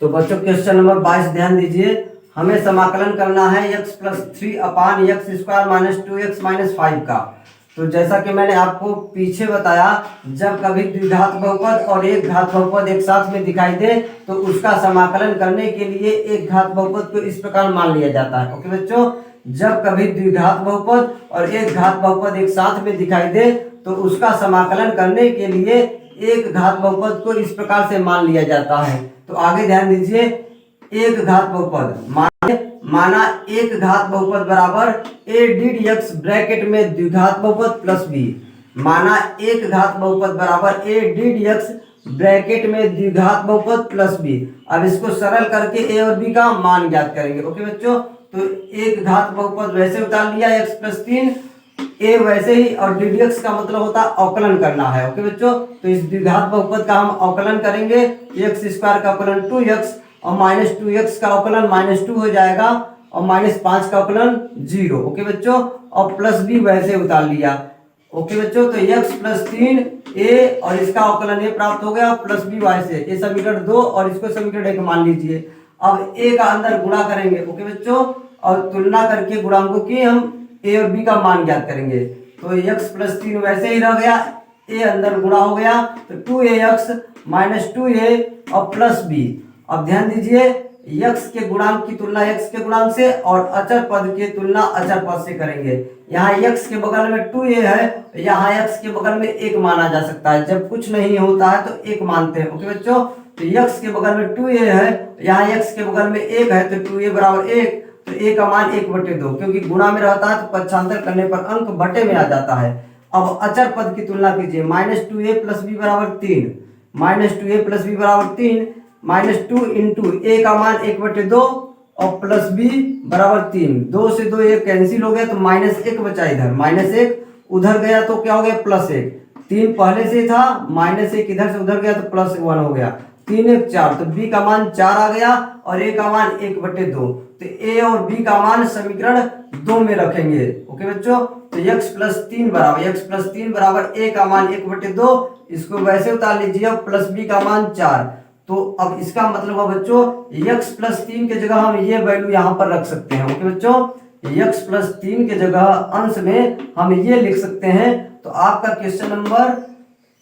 तो बच्चों question number 22 ध्यान दीजिए। हमें समाकलन करना है x plus 3 upon x square minus 2x minus 5 का। तो जैसा कि मैंने आपको पीछे बताया, जब कभी द्विघात बहुपद और एक घात बहुपद एक साथ में दिखाई दे तो उसका समाकलन करने के लिए एक घात बहुपद को इस प्रकार मान लिया जाता है। ओके बच्चों, जब कभी द्विघात बहुपद और एक घात बहुपद एक साथ में दिखाई दे तो उसका समाकलन करने के लिए एक घात बहुपद को इस प्रकार से मान लिया जाता है। तो आगे ध्यान दीजिए, एक घात बहुपद माना एक घात बहुपद बराबर A D D x bracket में द्विघात बहुपद प्लस बी। माना एक घात बहुपद बराबर A D D x bracket में द्विघात बहुपद प्लस बी। अब इसको सरल करके ए और बी का मान ज्ञात करेंगे। ओके बच्चों, तो एक घात बहुपद वैसे उतार लिया x प्लस 3, ए वैसे ही, और डी डी एक्स का मतलब होता है अवकलन करना है। ओके बच्चों, तो इस द्विघात बहुपद का हम अवकलन करेंगे। एक्स स्क्वायर का अवकलन 2x और माइनस 2x का अवकलन माइनस 2 हो जाएगा और माइनस 5 का अवकलन 0। ओके बच्चों, और प्लस बी वैसे उतार लिया। ओके बच्चों, तो x प्लस 3 ए और इसका अवकलन ए प्राप्त हो गया, प्लस बी वाई से। ये समीकरण 2 और इसको समीकरण 1 मान लीजिए। अब ए का अंदर गुणा करेंगे। ओके बच्चों, और तुलना करके गुणांकों की हम ए और बी का मान ज्ञात करेंगे। तो x प्लस 3 वैसे ही रह गया, ए अंदर गुणा हो गया तो 2ax माइनस 2a और प्लस बी। अब ध्यान दीजिए, x के गुणांक की तुलना x के गुणांक से और अचर पद की तुलना अचर पद से करेंगे। यहाँ x के बगल में 2a है, यहाँ x के बगल में 1 माना जा सकता है। जब कुछ नहीं होता है तो 1 मानते हैं। ओके बच्चों, तो x के बगल में 2a है, यहाँ x के बगल में 1 है, तो 2a बराबर 1, तो a का मान 1/2, क्योंकि गुणा में रहता है तो पक्षांतर करने पर अंक बटे में आ जाता है। अब अचर पद की तुलना कीजिए। माइनस 2a प्लस बी बराबर 3, माइनस 2a प्लस बी बराबर 3, माइनस 2 इंटू ए का मान 1/2 और प्लस बी बराबर 3। 2 से 2 1 कैंसिल हो गया तो माइनस 1 बचा, इधर माइनस 1 उधर गया तो क्या हो गया प्लस 1। 3 पहले से था, माइनस 1 इधर से उधर गया तो प्लस 1 हो गया। 3 1 4, तो बी का मान 4 आ गया और ए का मान 1/2। तो ए और बी का मान समीकरण 2 में रखेंगे। ओके बच्चों, तो x प्लस 3 बराबर ए का मान 1/2, इसको वैसे उतार लीजिए, और प्लस बी का मान 4। तो अब इसका मतलब है बच्चों, x प्लस 3 के जगह हम ये वैल्यू यहाँ पर रख सकते हैं। ओके बच्चों, x प्लस 3 के जगह अंश में हम ये लिख सकते हैं। तो आपका क्वेश्चन नंबर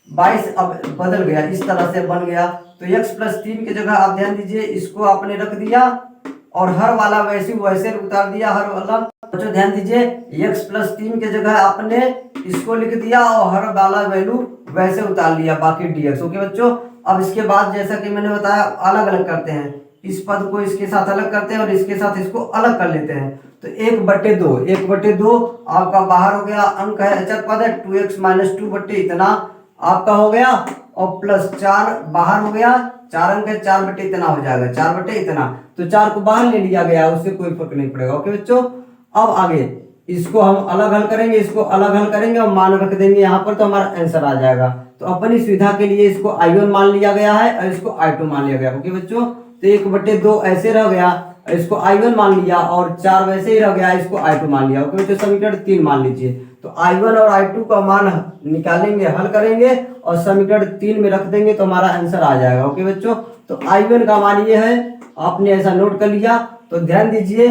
22 अब बदल गया, इस तरह से बन गया। तो x प्लस 3 के जगह आप ध्यान दीजिए, इसको आपने रख दिया और हर वाला वैसे उतार दिया, हर वाला। बच्चों ध्यान दीजिए, x प्लस 3 के जगह आपने इसको लिख दिया और हर वाला वैल्यू वैसे उतार लिया, बाकी dx। ओके बच्चों, अब इसके बाद जैसा कि मैंने बताया अलग अलग करते हैं, इस पद को इसके साथ अलग करते हैं और इसके साथ इसको अलग कर लेते हैं। तो 1/2 आपका बाहर हो गया, अंक है अचर पद है 2x माइनस 2 बटे इतना आपका हो गया, और प्लस 4 बाहर हो गया, 4 अंक है 4 बटे इतना हो जाएगा, 4 बटे इतना। तो 4 को बाहर ले लिया गया, उससे कोई फर्क नहीं पड़ेगा। ओके बच्चों, अब आगे इसको हम अलग हल करेंगे, इसको अलग हल करेंगे और मान रख देंगे यहाँ पर, तो हमारा आंसर आ जाएगा। तो अपनी सुविधा के लिए इसको I1 मान लिया गया है और इसको I2 मान लिया गया। ओके बच्चों, तो 1/2 ऐसे रह गया, इसको I1 मान लिया, और 4 वैसे ही रह गया, इसको I2 मान लिया। ओके बच्चों, समीकरण 3 मान लीजिए। तो I1 और I2 का मान निकालेंगे, हल करेंगे और समीकरण 3 में रख देंगे तो हमारा आंसर आ जाएगा। ओके बच्चों, तो I1 का मान ये है, आपने ऐसा नोट कर लिया। तो ध्यान दीजिए,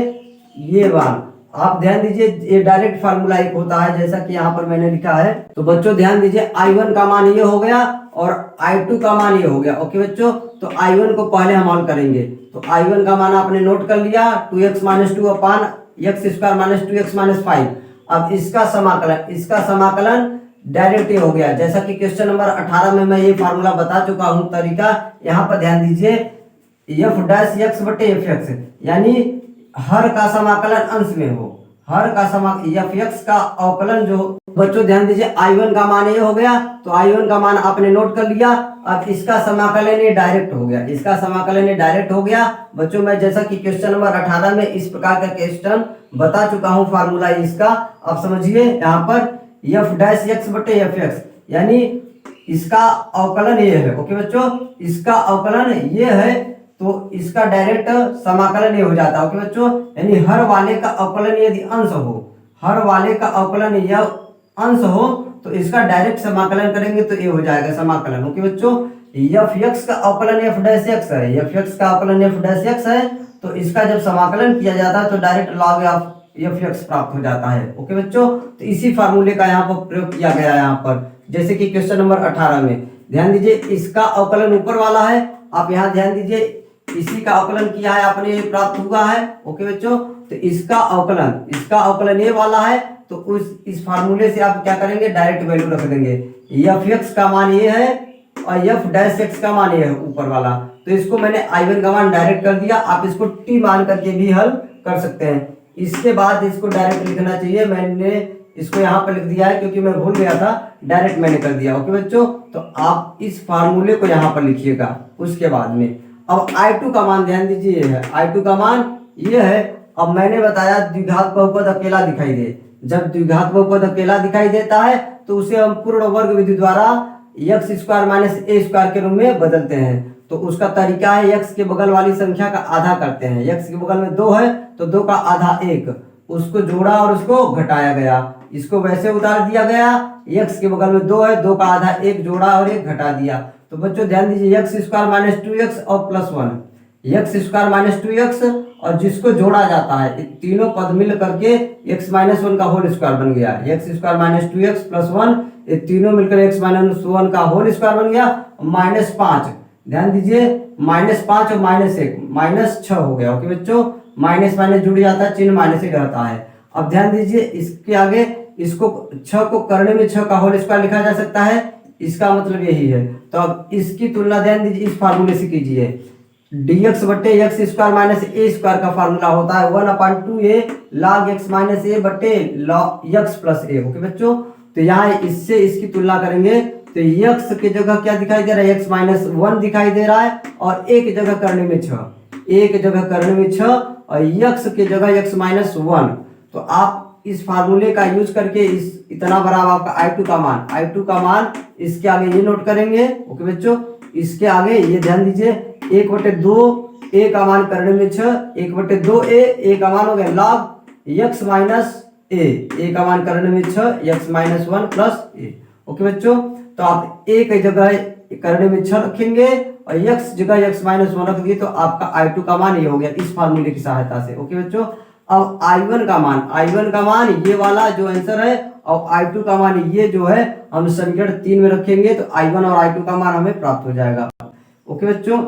ये मान आप ध्यान दीजिए, ये डायरेक्ट फार्मूला एक होता है जैसा कि यहाँ पर मैंने लिखा है। तो बच्चों ध्यान दीजिए, I1 का मान ये हो गया और I2 का मान ये हो गया। ओके बच्चों, तो I1 को पहले हम हल करेंगे। तो I1 का मान आपने नोट कर लिया, 2x minus 2 upon x square minus 2x minus 5। अब इसका समाकलन डायरेक्ट ये हो गया, जैसा कि क्वेश्चन नंबर 18 में मैं ये फार्मूला बता चुका हूँ तरीका। यहाँ पर ध्यान दीजिए, एफ डैश एक्स बटे एफ एक्स, यानी हर का समाकलन अंश में हो, हर का एफ एक्स का अवकलन जो। बच्चों ध्यान दीजिए, I1 का मान ये हो गया, तो I1 का मान आपने नोट कर लिया। अब इसका समाकलन ये डायरेक्ट हो गया, इसका समाकलन ये डायरेक्ट हो गया। बच्चों मैं जैसा कि क्वेश्चन नंबर 18 में इस प्रकार का क्वेश्चन बता चुका हूँ, फार्मूला इसका आप समझिए। यहाँ पर एफ डैश एक्स बटे एफ एक्स, यानी इसका अवकलन ये है। ओके बच्चों, इसका अवकलन ये है, तो इसका डायरेक्ट समाकलन ये हो जाता है। ओके बच्चों, यानी हर वाले का अवकलन यदि अंश हो, हर वाले का अवकलन यह अंश हो, तो इसका डायरेक्ट समाकलन करेंगे तो ये हो जाएगा समाकलन। ओके बच्चों, एफ एक्स का अवकलन एफ डैश एक्स है, एफ एक्स का अवकलन एफ डैश एक्स है, तो इसका जब समाकलन किया जाता है तो direct log of F x प्राप्त हो जाता है। ओके बच्चों, तो इसी फार्मूले का यहाँ पर प्रयोग किया गया है। यहाँ पर जैसे कि क्वेश्चन नंबर 18 में ध्यान दीजिए, इसका अवकलन ऊपर वाला है, आप यहाँ ध्यान दीजिए, इसी का अवकलन किया है आपने, प्राप्त हुआ है। ओके बच्चों, तो इसका अवकलन ये वाला है, तो इस फार्मूले से आप क्या करेंगे, डायरेक्ट वैल्यू रख देंगे। एफ एक्स का मान ये है और एफ डैश एक्स का मान ये है ऊपर वाला, तो इसको मैंने I1 का मान डायरेक्ट कर दिया। आप इसको टी मान करके भी हल कर सकते हैं। इसके बाद इसको डायरेक्ट लिखना चाहिए, मैंने इसको यहाँ पर लिख दिया है क्योंकि मैं भूल गया था, डायरेक्ट मैंने कर दिया। ओके बच्चों, तो आप इस फार्मूले को यहाँ पर लिखिएगा। उसके बाद में अब I2 का मान ध्यान दीजिए, ये है I2 का मान ये है। अब मैंने बताया द्विघात बहुपद अकेला दिखाई दे, जब द्विघात बहुपद अकेला दिखाई देता है तो उसे हम पूर्ण वर्ग विधि द्वारा एक्स स्क्वायर माइनस ए स्क्वायर के रूप में बदलते हैं। तो उसका तरीका है, एक्स के बगल वाली संख्या का आधा करते हैं। एक्स के बगल में 2 है तो 2 का आधा 1, उसको जोड़ा और उसको घटाया गया, इसको वैसे उतार दिया गया। एक्स के बगल में 2 है, 2 का आधा 1 जोड़ा और 1 घटा दिया। तो बच्चों ध्यान दीजिए, एक्स स्क्वायर माइनस 2x और plus 1, x square minus 2x और जिसको जोड़ा जाता है, तीनों पद मिल करके x माइनस 1 का होल स्क्वायर बन गया। X square minus 2x plus 1, ये तीनों मिलकर x माइनस 1 का होल स्क्वायर बन गया। -5 ध्यान दीजिए, -5 और -1 -6 हो गया। ओके बच्चों, माइनस माइनस जुड़ जाता है, चिन्ह माइनस ही रहता है। अब ध्यान दीजिए, इसके आगे इसको 6 को करने में 6 का होल स्क्वायर लिखा जा सकता है, इसका मतलब यही है। तो अब इसकी तुलना ध्यान दीजिए इस फार्मूले से कीजिए, dx बट्टे एक्स स्क्वायर माइनस ए स्क्वायर का फार्मूला होता है 1/2a log x माइनस ए बट्टे log x प्लस ए। ओके बच्चों, तो यहाँ इससे इसकी तुलना करेंगे तो x की जगह क्या दिखाई दे रहा है, x माइनस 1 दिखाई दे रहा है, और a की जगह करने में 6, a की जगह करने में 6 और x की जगह x माइनस 1। तो आप इस फार्मूले का यूज करके इस इतना बराबर आपका I2 का मान इसके आगे ये नोट करेंगे। ओके बच्चों, इसके आगे ये ध्यान दीजिए, 1/2 a का मान करने में 6, 1/2a, a का मान हो गया log x माइनस a का मान करने में 6, x minus 1 plus a। Okay बच्चों, तो आप a की जगह करने में 6 रखेंगे और x जगह x माइनस 1 रख दिए, तो आपका I2 का मान ये हो गया इस फार्मूले की सहायता से। ओके बच्चों, अब I1 का मान ये वाला जो आंसर है, और I2 का मान ये जो है, हम समीकरण 3 में रखेंगे तो I1 और I2 का मान हमें प्राप्त हो जाएगा। ओके बच्चों,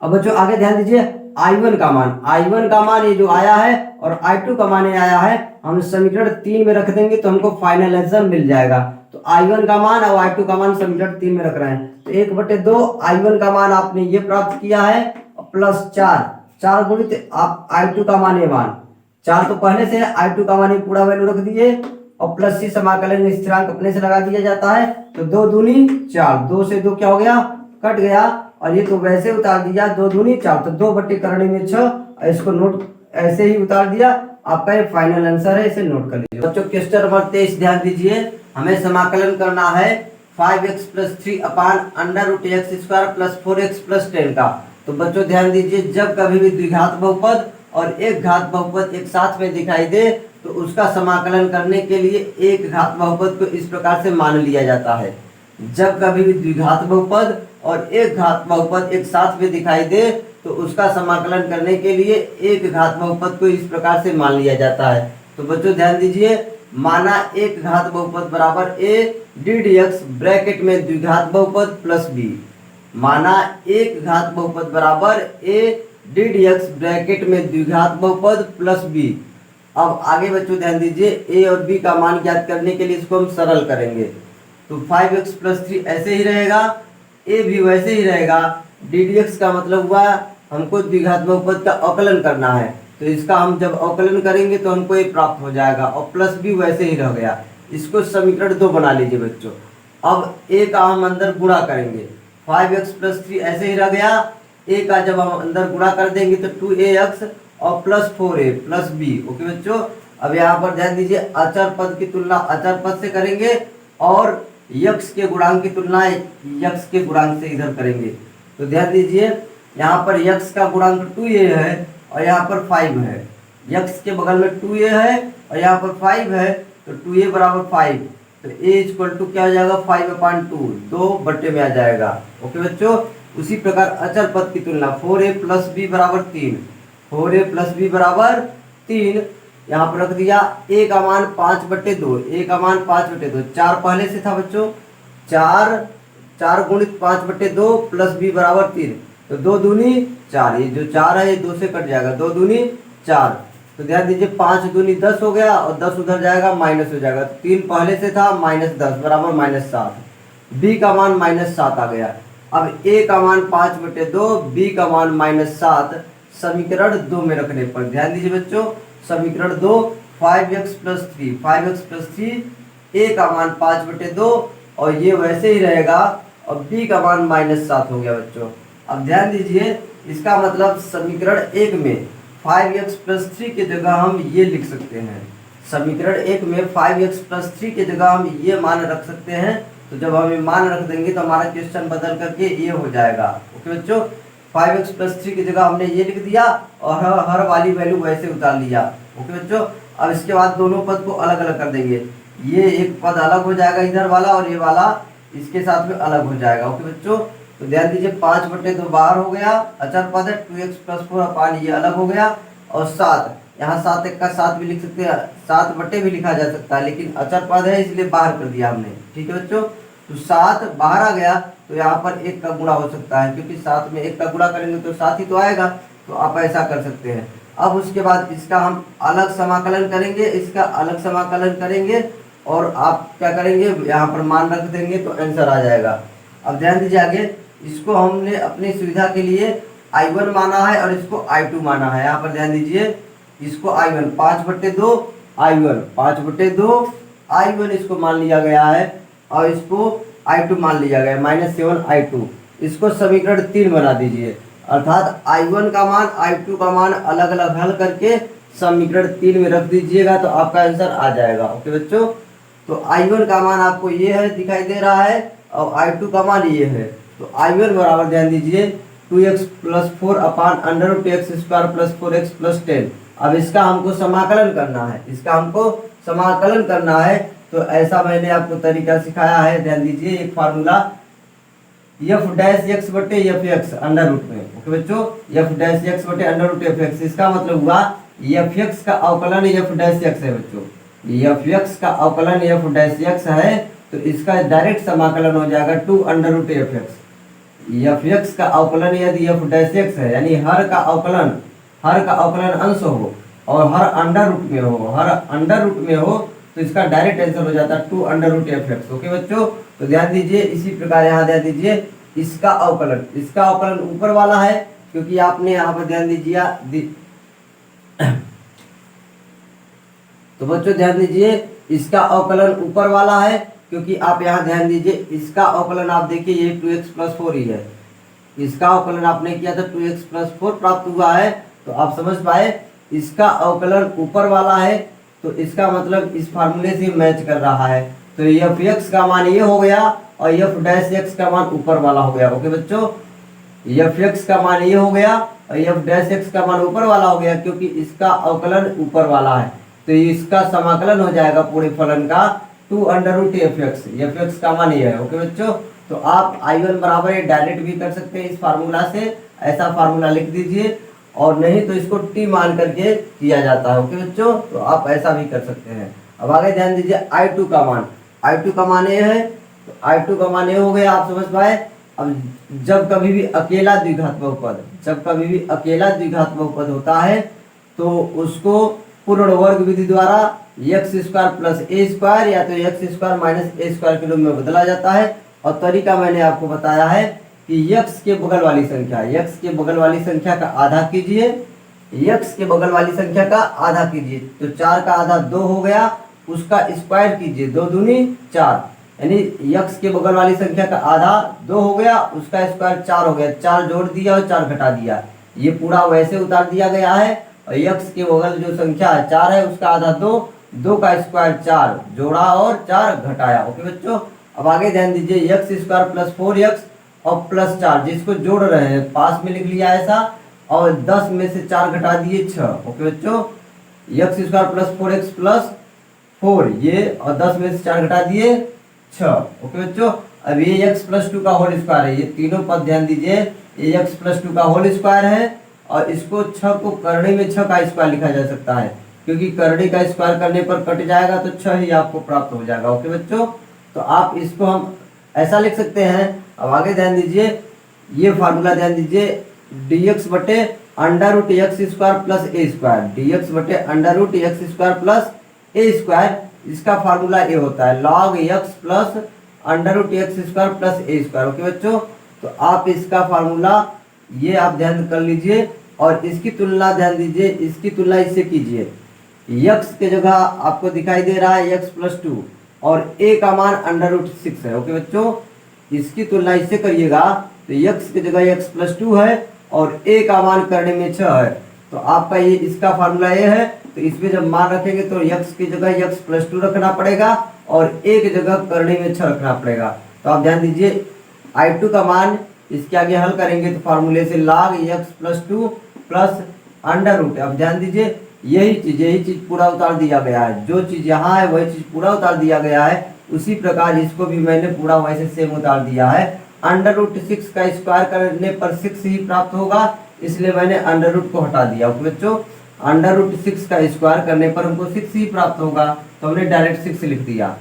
अब बच्चों आगे ध्यान दीजिए, I1 का मान ये जो आया है और I2 का मान ये आया है, हम समीकरण 3 में रख देंगे तो हमको फाइनल आंसर मिल जाएगा। तो I1 का मान और I2 का मान समीकरण 3 में रख रहे हैं, तो 1/2 I1 का मान आपने ये प्राप्त किया है, प्लस 4 गुणित आप I2 का मान, ये मान 4 तो पहले से है, I2 का मान पूरा वैल्यू रख दिए और प्लस सी समाकलन स्थिरांक अपने से लगा दिया जाता है। तो 2 दूनी 4, 2 से 2 क्या हो गया, कट गया, और ये तो वैसे उतार दिया, 2 दूनी 4, तो 2 बट्टे करने में 6, इसको नोट ऐसे ही उतार दिया। आपका ये फाइनल आंसर है, इसे नोट कर लीजिए। बच्चों क्वेश्चन नंबर 23 ध्यान दीजिए, हमें समाकलन करना है 5x plus 3 upon under root x square plus 4x plus 10 का। तो बच्चों ध्यान दीजिए, जब कभी भी द्विघात बहुपद और एक घात बहुपद एक साथ में दिखाई दे तो उसका समाकलन करने के लिए एक घात बहुपद को इस प्रकार से मान लिया जाता है। जब कभी भी द्विघात बहुपद और एक घात बहुपद एक साथ में दिखाई दे तो उसका समाकलन करने के लिए एक घात बहुपद को इस प्रकार से मान लिया जाता है। तो बच्चों ध्यान दीजिए, माना एक घात बहुपद बराबर a ddx ब्रैकेट में द्विघात बहुपद प्लस b, माना एक घात बहुपद बराबर a ddx ब्रैकेट में द्विघात बहुपद प्लस b। अब आगे बच्चों ध्यान दीजिए, a और b का मान ज्ञात करने के लिए इसको हम सरल करेंगे। तो 5x प्लस 3 ऐसे ही रहेगा, a भी वैसे ही रहेगा, ddx का मतलब हुआ हमको द्विघात बहुपद का अवकलन करना है, तो इसका हम जब अवकलन करेंगे तो हमको ये प्राप्त हो जाएगा, और प्लस b वैसे ही रह गया। इसको समीकरण 2 बना लीजिए बच्चों। अब a का हम अंदर गुणा करेंगे, 5x प्लस 3 ऐसे ही रह गया, a का जब हम अंदर गुणा कर देंगे तो 2ax और plus 4a plus b। Okay बच्चों, अब यहाँ पर ध्यान दीजिए, अचर पद की तुलना अचर पद से करेंगे और x के गुणांक की तुलना x के गुणांक से इधर करेंगे। तो ध्यान दीजिए, यहाँ पर x का गुणांक 2a है और यहाँ पर 5 है, x के बगल में 2a है और यहाँ पर 5 है, तो 2a बराबर 5, तो a इक्वल टू क्या हो जाएगा 5/2, 2 में आ जाएगा। ओके बच्चों, उसी प्रकार अचर पद की तुलना 4a प्लस बी बराबर 3, 4a प्लस बी बराबर 3, यहाँ पर रख दिया a का मान 5/2, a का मान 5/2, 4 पहले से था बच्चों, 4 गुणित 5/2 प्लस b बराबर 3, तो 2 दूनी 4, ये जो 4 है ये 2 से कट जाएगा, 2 दूनी 4, तो ध्यान दीजिए 5 दूनी 10 हो गया और 10 उधर जाएगा माइनस हो जाएगा, 3 पहले से था -10 बराबर -7, b का मान -7 आ गया। अब a का मान 5/2, b का मान -7 समीकरण 2 में रखने पर ध्यान दीजिए बच्चों, समीकरण 2 5x + 3, 5x + 3, a का मान 5/2 और ये वैसे ही रहेगा और b का मान -7 हो गया बच्चों। अब ध्यान दीजिए, इसका मतलब समीकरण 1 में 5x + 3 की जगह हम ये लिख सकते हैं, समीकरण 1 में 5x + 3 की जगह हम ये मान रख सकते हैं, तो जब हम ये मान रख देंगे तो हमारा क्वेश्चन बदल करके ये हो जाएगा। ओके बच्चों, 5x + 3 की जगह हमने ये लिख दिया और हर वाली वैल्यू वैसे उतार लिया। ओके बच्चों, अब इसके बाद दोनों पद को अलग अलग कर देंगे, ये एक पद अलग हो जाएगा इधर वाला और ये वाला इसके साथ में अलग हो जाएगा। ओके बच्चों, तो ध्यान दीजिए 5/2 बाहर हो गया, अचर पद है, 2x + 4 ये अलग हो गया और 7, यहाँ 7 एक का 7 भी लिख सकते हैं, 7 भी लिखा जा सकता है, लेकिन अचर पद है इसलिए बाहर कर दिया हमने। ठीक है बच्चों, तो 7 बाहर आ गया तो यहाँ पर 1 का गुणा हो सकता है, क्योंकि 7 में 1 का गुणा करेंगे तो 7 ही तो आएगा, तो आप ऐसा कर सकते हैं। अब उसके बाद इसका हम अलग समाकलन करेंगे, इसका अलग समाकलन करेंगे और आप क्या करेंगे, यहाँ पर मान रख देंगे तो आंसर आ जाएगा। अब ध्यान दीजिए आगे, इसको हमने अपनी सुविधा के लिए I1 माना है और इसको I2 माना है। यहाँ पर ध्यान दीजिए, इसको I1 5/2 I1 5/2 I1 इसको मान लिया गया है और इसको I2 मान लिया गया है -7 I2, इसको समीकरण 3 बना दीजिए, अर्थात I1 का मान I2 का मान अलग अलग हल करके समीकरण 3 में रख दीजिएगा तो आपका आंसर आ जाएगा। ओके बच्चों, तो I1 का मान आपको ये है दिखाई दे रहा है और I2 का मान ये है, तो I1 बराबर ध्यान दीजिए 2x + 4 / √x² + 4x + 10। अब इसका हमको समाकलन करना है, इसका हमको समाकलन करना है, तो ऐसा मैंने आपको तरीका सिखाया है। ध्यान दीजिए, एक फार्मूला f'(x/fx) अंडर रूट में। ओके बच्चों, f'(x/√fx), इसका मतलब हुआ fx का अवकलन f'(x) है बच्चों, fx का अवकलन f'(x) है, तो इसका डायरेक्ट समाकलन हो जाएगा 2√fx। fx का अवकलन यदि f'(x) है, यानी हर का अवकलन अंश हो और हर अंडर रूट में हो, तो इसका डायरेक्ट आंसर हो जाता है 2√fx। ओके बच्चों, तो ध्यान दीजिए, इसी प्रकार यहाँ ध्यान दीजिए, इसका अवकलन ऊपर वाला है, क्योंकि आपने यहाँ पर ध्यान दीजिए तो बच्चों ध्यान दीजिए, इसका अवकलन ऊपर वाला है, क्योंकि आप यहाँ ध्यान दीजिए, इसका अवकलन आप देखिए ये 2x + 4 ही है, इसका अवकलन आपने किया था 2x + 4 प्राप्त हुआ है, तो आप समझ पाए इसका अवकलन ऊपर वाला है, तो इसका मतलब इस फार्मूले से मैच कर रहा है, तो f(x) का मान ये हो गया और f'(x) का मान ऊपर वाला हो गया। ओके बच्चों, f(x) का मान ये हो गया और f'(x) का मान ऊपर वाला हो गया, क्योंकि इसका अवकलन ऊपर वाला है, तो इसका समाकलन हो जाएगा पूरे फलन का 2√fx, fx का मान ये है। ओके बच्चों, तो आप I1 बराबर ये डायरेक्ट भी कर सकते हैं इस फार्मूला से, ऐसा फार्मूला लिख दीजिए, और नहीं तो इसको t मान करके किया जाता है। ओके बच्चों, तो आप ऐसा भी कर सकते हैं। अब आगे ध्यान दीजिए, I2 का मान ये है, तो I2 का मान ये हो गया, आप समझ पाए। अब जब कभी भी अकेला द्विघात बहुपद होता है तो उसको पूर्ण वर्ग विधि द्वारा x² + a² या तो x² - a² के रूप में बदला जाता है, और तरीका मैंने आपको बताया है कि x के बगल वाली संख्या का आधा कीजिए, तो 4 का आधा 2 हो गया, उसका स्क्वायर कीजिए, 2 दूनी 4, यानी x के बगल वाली संख्या का आधा 2 हो गया, उसका स्क्वायर 4 हो गया, 4 जोड़ दिया और 4 घटा दिया, ये पूरा वैसे उतार दिया गया है। और x के बगल जो संख्या 4 है उसका आधा 2 का स्क्वायर 4 जोड़ा और 4 घटाया। ओके बच्चों, अब आगे ध्यान दीजिए, x² + 4x और +4, जिसको जोड़ रहे हैं पास में लिख लिया ऐसा, और 10 में से 4 घटा दिए 6। ओके बच्चों, x² + 4x + 4 ये, और 10 में से 4 घटा दिए 6। ओके बच्चों, अब ये x प्लस 2 का होल स्क्वायर है, ये तीनों पद ध्यान दीजिए, ये x प्लस 2 का होल स्क्वायर है, और इसको 6 को करड़ी में 6 का स्क्वायर लिखा जा सकता है, क्योंकि करड़ी का स्क्वायर करने पर कट जाएगा तो 6 ही आपको प्राप्त हो जाएगा। ओके बच्चों, तो आप इसको हम ऐसा लिख सकते हैं। अब आगे ध्यान दीजिए, ये फार्मूला ध्यान दीजिए, dx बटे under root x square plus a square, dx बटे under root x square plus a square, इसका फार्मूला ये होता है log x plus under root x square plus a square. Okay बच्चों, तो आप इसका फार्मूला ये आप ध्यान कर लीजिए, और इसकी तुलना ध्यान दीजिए, इसकी तुलना इससे कीजिए। x के जगह आपको दिखाई दे रहा है x प्लस 2, और a का मान अंडर रूट 6 है। ओके बच्चों, इसकी तुलना इससे करिएगा तो x की जगह x प्लस 2 है, और a का मान करने में 6 है, तो आपका ये इसका फार्मूला ये है। तो इसमें जब मान रखेंगे तो x की जगह x प्लस 2 रखना पड़ेगा, और a की जगह करने में 6 रखना पड़ेगा। तो आप ध्यान दीजिए, I2 का मान इसके आगे हल करेंगे तो फार्मूले से log x plus 2 plus under root, अब ध्यान दीजिए यही चीज पूरा उतार दिया गया है, जो चीज यहाँ है वही चीज पूरा उतार दिया गया है, उसी प्रकार इसको भी मैंने पूरा वैसे सेम उतार दिया है। अंडर रूट 6 का स्क्वायर करने पर 6 ही प्राप्त होगा, इसलिए मैंने अंडर रूट को हटा दिया। ओके बच्चों, अंडर रूट 6 का स्क्वायर करने पर हमको 6 ही प्राप्त होगा, तो हमने डायरेक्ट 6 लिख दिया।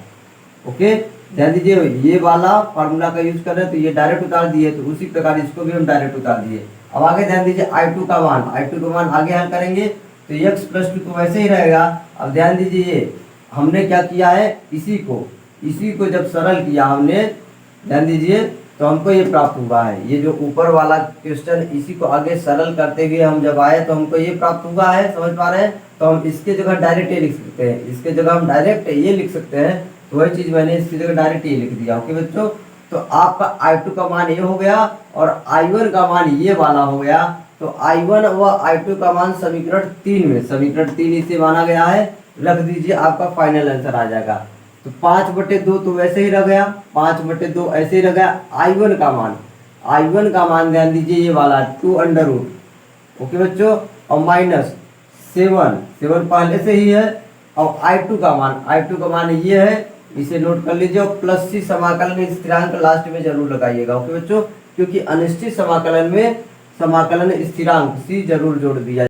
ओके, ध्यान दीजिए, ये वाला फार्मूला का यूज कर रहे हैं तो ये डायरेक्ट उतार दिए, तो उसी प्रकार इसको भी हम डायरेक्ट उतार दिए। अब आगे ध्यान दीजिए, I2 का मान आगे हल करेंगे तो x प्लस 2 तो वैसे ही रहेगा। अब ध्यान दीजिए, हमने क्या किया है, इसी को जब सरल किया हमने, ध्यान दीजिए, तो हमको ये प्राप्त हुआ है। ये जो ऊपर वाला क्वेश्चन, इसी को आगे सरल करते हुए हम जब आए तो हमको ये प्राप्त हुआ है, समझ पा रहे हैं। तो हम इसके जगह डायरेक्ट ये लिख सकते हैं, इसके जगह हम डायरेक्ट ये लिख सकते हैं, तो वही चीज मैंने इसकी जगह डायरेक्ट ये लिख दिया। ओके बच्चों, तो आपका I2 का मान ये हो गया, और I1 का मान ये वाला हो गया। तो I1 व I2 का मान समीकरण 3 में, समीकरण 3 इसे माना गया है, रख दीजिए, आपका फाइनल आंसर आ जाएगा। तो 5/2 तो वैसे ही रह गया, 5/2 ऐसे ही रह गया। I1 का मान ध्यान दीजिए, ये वाला 2 अंडर रूट। ओके बच्चों, और माइनस 7 पहले से ही है, और I2 का मान ये है, इसे नोट कर लीजिए, और प्लस C समाकलन स्थिरांक लास्ट में जरूर लगाइएगा। ओके बच्चों, क्योंकि अनिश्चित समाकलन में समाकलन स्थिरांक C जरूर जोड़ दिया